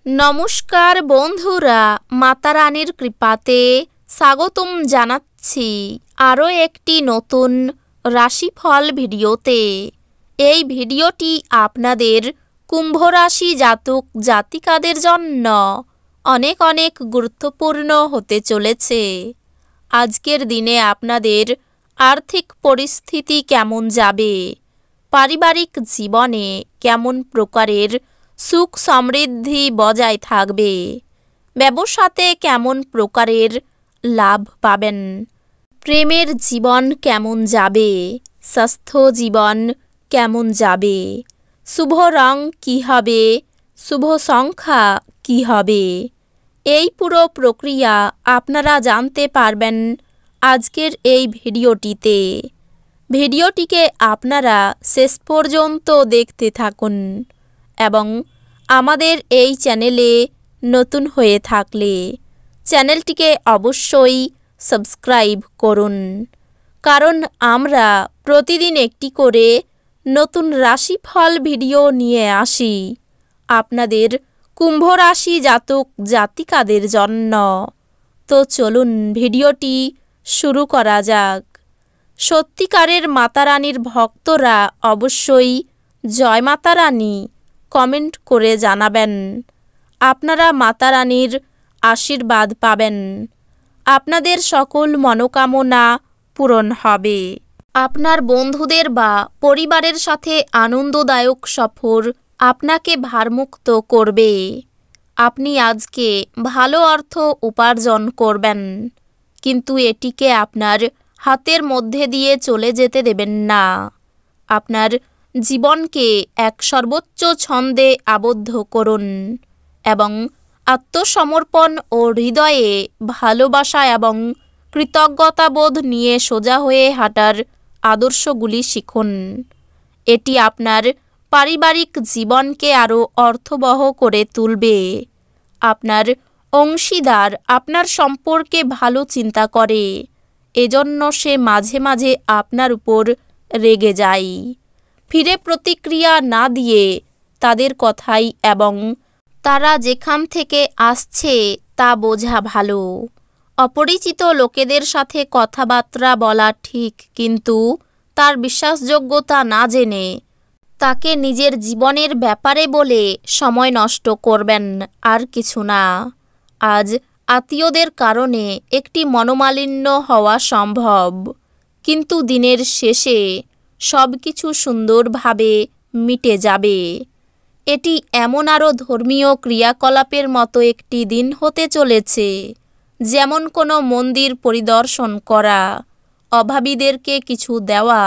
নমস্কার বন্ধুরা, মাতা রানীর কৃপাতে স্বাগতম জানাচ্ছি আরও একটি নতুন রাশিফল ভিডিওতে। এই ভিডিওটি আপনাদের কুম্ভ রাশি জাতক জাতিকাদের জন্য অনেক অনেক গুরুত্বপূর্ণ হতে চলেছে। আজকের দিনে আপনাদের আর্থিক পরিস্থিতি কেমন যাবে, পারিবারিক জীবনে কেমন প্রকারের সুখ সমৃদ্ধি বজায় থাকবে, ব্যবসাতে কেমন প্রকারের লাভ পাবেন, প্রেমের জীবন কেমন যাবে, স্বাস্থ্য জীবন কেমন যাবে, শুভ রং কী হবে, শুভ সংখ্যা কী হবে, এই পুরো প্রক্রিয়া আপনারা জানতে পারবেন আজকের এই ভিডিওটিতে। ভিডিওটিকে আপনারা শেষ পর্যন্ত দেখতে থাকুন এবং আমাদের এই চ্যানেলে নতুন হয়ে থাকলে চ্যানেলটিকে অবশ্যই সাবস্ক্রাইব করুন, কারণ আমরা প্রতিদিন একটি করে নতুন রাশিফল ভিডিও নিয়ে আসি আপনাদের কুম্ভ রাশি জাতক জাতিকাদের জন্য। তো চলুন ভিডিওটি শুরু করা যাক। সত্যিকারের মাতা রানীর ভক্তরা অবশ্যই জয় মাতা রানী কমেন্ট করে জানাবেন। আপনারা মাতা রানীর আশীর্বাদ পাবেন, আপনাদের সকল মনোকামনা পূরণ হবে। আপনার বন্ধুদের বা পরিবারের সাথে আনন্দদায়ক সফর আপনাকে ভারমুক্ত করবে। আপনি আজকে ভালো অর্থ উপার্জন করবেন, কিন্তু এটিকে আপনার হাতের মধ্যে দিয়ে চলে যেতে দেবেন না। আপনার জীবনকে এক সর্বোচ্চ ছন্দে আবদ্ধ করুন এবং আত্মসমর্পণ ও হৃদয়ে ভালোবাসা এবং কৃতজ্ঞতাবোধ নিয়ে সোজা হয়ে হাঁটার আদর্শগুলি শিখুন। এটি আপনার পারিবারিক জীবনকে আরও অর্থবহ করে তুলবে। আপনার অংশীদার আপনার সম্পর্কে ভালো চিন্তা করে, এজন্য সে মাঝে মাঝে আপনার উপর রেগে যায়। ফিরে প্রতিক্রিয়া না দিয়ে তাদের কথাই এবং তারা যেখান থেকে আসছে তা বোঝা ভালো। অপরিচিত লোকেদের সাথে কথাবার্তা বলা ঠিক, কিন্তু তার বিশ্বাসযোগ্যতা না জেনে তাকে নিজের জীবনের ব্যাপারে বলে সময় নষ্ট করবেন, আর কিছু না। আজ আত্মীয়দের কারণে একটি মনোমালিন্য হওয়া সম্ভব, কিন্তু দিনের শেষে সব কিছু সুন্দরভাবে মিটে যাবে। এটি এমন আরও ধর্মীয় ক্রিয়াকলাপের মতো একটি দিন হতে চলেছে, যেমন কোনো মন্দির পরিদর্শন করা, অভাবীদেরকে কিছু দেওয়া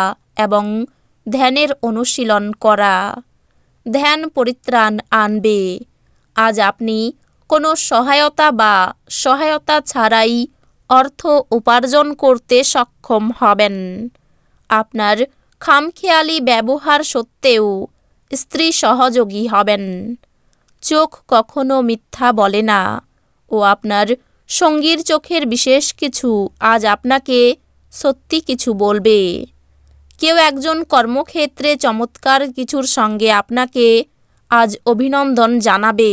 এবং ধ্যানের অনুশীলন করা। ধ্যান পরিত্রাণ আনবে। আজ আপনি কোনো সহায়তা বা সহায়তা ছাড়াই অর্থ উপার্জন করতে সক্ষম হবেন। আপনার খামখেয়ালি ব্যবহার সত্ত্বেও স্ত্রী সহযোগী হবেন। চোখ কখনো মিথ্যা বলে না ও আপনার সঙ্গীর চোখের বিশেষ কিছু আজ আপনাকে সত্যি কিছু বলবে। কেউ একজন কর্মক্ষেত্রে চমৎকার কিছুর সঙ্গে আপনাকে আজ অভিনন্দন জানাবে।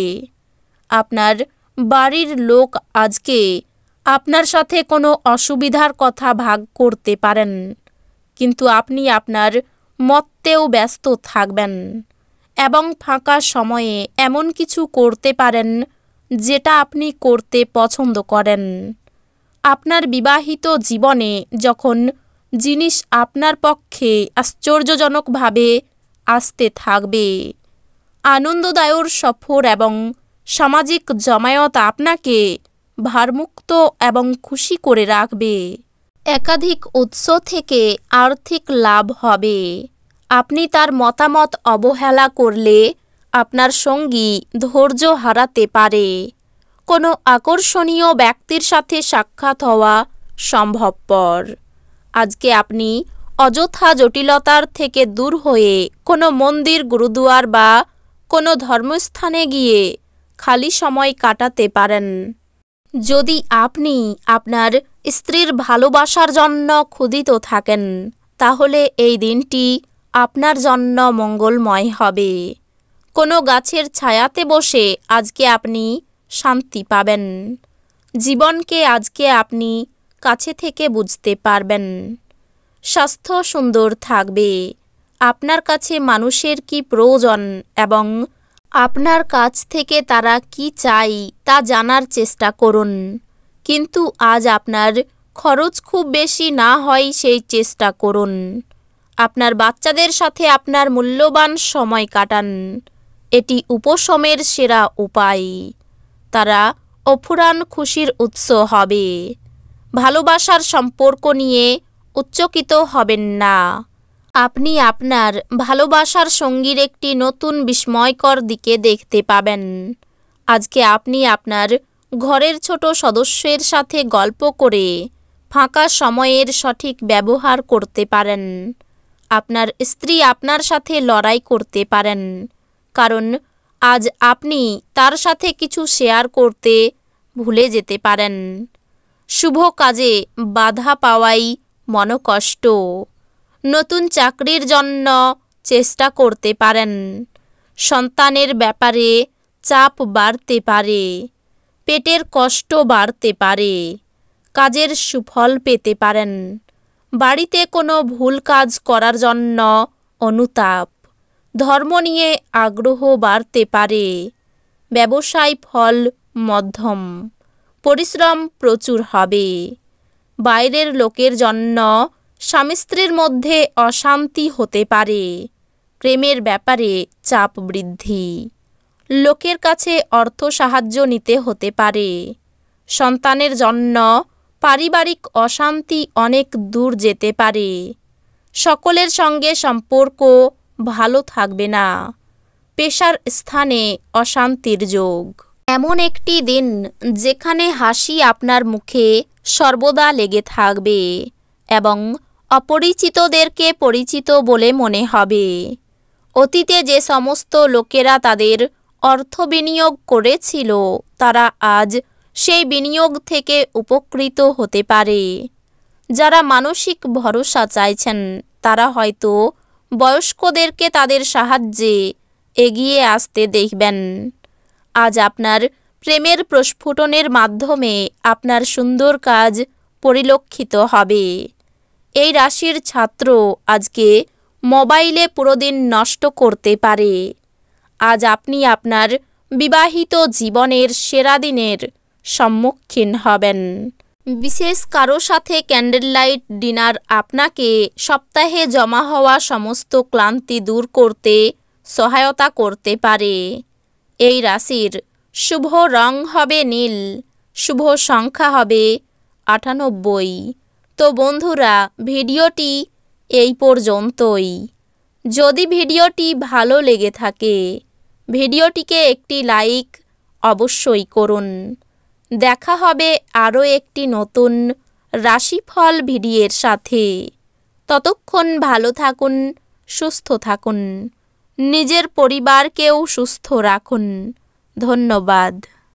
আপনার বাড়ির লোক আজকে আপনার সাথে কোনো অসুবিধার কথা ভাগ করতে পারেন, কিন্তু আপনি আপনার মতেও ব্যস্ত থাকবেন এবং ফাঁকা সময়ে এমন কিছু করতে পারেন যেটা আপনি করতে পছন্দ করেন। আপনার বিবাহিত জীবনে যখন জিনিস আপনার পক্ষে আশ্চর্যজনকভাবে আসতে থাকবে, আনন্দদায়ক সফর এবং সামাজিক জমায়েত আপনাকে ভারমুক্ত এবং খুশি করে রাখবে। একাধিক উৎস থেকে আর্থিক লাভ হবে। আপনি তার মতামত অবহেলা করলে আপনার সঙ্গী ধৈর্য হারাতে পারে। কোনো আকর্ষণীয় ব্যক্তির সাথে সাক্ষাৎ হওয়া সম্ভবপর। আজকে আপনি অযথা জটিলতার থেকে দূর হয়ে কোনো মন্দির, গুরুদুয়ার বা কোনো ধর্মস্থানে গিয়ে খালি সময় কাটাতে পারেন। যদি আপনি আপনার স্ত্রীর ভালোবাসার জন্য ক্ষুধিত থাকেন, তাহলে এই দিনটি আপনার জন্য মঙ্গলময় হবে। কোনো গাছের ছায়াতে বসে আজকে আপনি শান্তি পাবেন। জীবনকে আজকে আপনি কাছে থেকে বুঝতে পারবেন। স্বাস্থ্য সুন্দর থাকবে। আপনার কাছে মানুষের কি প্রয়োজন এবং আপনার কাছ থেকে তারা কি চায় তা জানার চেষ্টা করুন। কিন্তু আজ আপনার খরচ খুব বেশি না হয় সেই চেষ্টা করুন। আপনার বাচ্চাদের সাথে আপনার মূল্যবান সময় কাটান। এটি উপশমের সেরা উপায়। তারা অফুরান খুশির উৎস হবে। ভালোবাসার সম্পর্ক নিয়ে উচ্চকিত হবেন না। আপনি আপনার ভালোবাসার সঙ্গীর একটি নতুন বিস্ময়কর দিকে দেখতে পাবেন। আজকে আপনি আপনার ঘরের ছোট সদস্যের সাথে গল্প করে ফাঁকা সময়ের সঠিক ব্যবহার করতে পারেন। আপনার স্ত্রী আপনার সাথে লড়াই করতে পারেন, কারণ আজ আপনি তার সাথে কিছু শেয়ার করতে ভুলে যেতে পারেন। শুভ কাজে বাধা পাওয়াই মনোকষ্ট। নতুন চাকরির জন্য চেষ্টা করতে পারেন। সন্তানের ব্যাপারে চাপ বাড়তে পারে। পেটের কষ্ট বাড়তে পারে। কাজের সুফল পেতে পারেন। বাড়িতে কোনো ভুল কাজ করার জন্য অনুতাপ। ধর্ম নিয়ে আগ্রহ বাড়তে পারে। ব্যবসায় ফল মধ্যম। পরিশ্রম প্রচুর হবে। বাইরের লোকের জন্য স্বামী স্ত্রীর মধ্যে অশান্তি হতে পারে। প্রেমের ব্যাপারে চাপ বৃদ্ধি। লোকের কাছে অর্থ সাহায্য নিতে হতে পারে। সন্তানের জন্য পারিবারিক অশান্তি অনেক দূর যেতে পারে। সকলের সঙ্গে সম্পর্ক ভালো থাকবে না। পেশার স্থানে অশান্তির যোগ। এমন একটি দিন যেখানে হাসি আপনার মুখে সর্বদা লেগে থাকবে এবং অপরিচিতদেরকে পরিচিত বলে মনে হবে। অতীতে যে সমস্ত লোকেরা তাদের অর্থ বিনিয়োগ করেছিল তারা আজ সেই বিনিয়োগ থেকে উপকৃত হতে পারে। যারা মানসিক ভরসা চাইছেন তারা হয়তো বয়স্কদেরকে তাদের সাহায্যে এগিয়ে আসতে দেখবেন। আজ আপনার প্রেমের প্রস্ফুটনের মাধ্যমে আপনার সুন্দর কাজ পরিলক্ষিত হবে। এই রাশির ছাত্র আজকে মোবাইলে পুরো দিন নষ্ট করতে পারে। আজ আপনি আপনার বিবাহিত জীবনের সেরা দিনের সম্মুখীন হবেন। বিশেষ কারো সাথে ক্যান্ডেল লাইট ডিনার আপনাকে সপ্তাহে জমা হওয়া সমস্ত ক্লান্তি দূর করতে সহায়তা করতে পারে। এই রাশির শুভ রং হবে নীল। শুভ সংখ্যা হবে 98। তো বন্ধুরা, ভিডিওটি এই পর্যন্তই। যদি ভিডিওটি ভালো লেগে থাকে ভিডিওটিকে একটি লাইক অবশ্যই করুন। দেখা হবে আরও একটি নতুন রাশিফল ভিডিওর সাথে। ততক্ষণ ভালো থাকুন, সুস্থ থাকুন, নিজের পরিবারকেও সুস্থ রাখুন। ধন্যবাদ।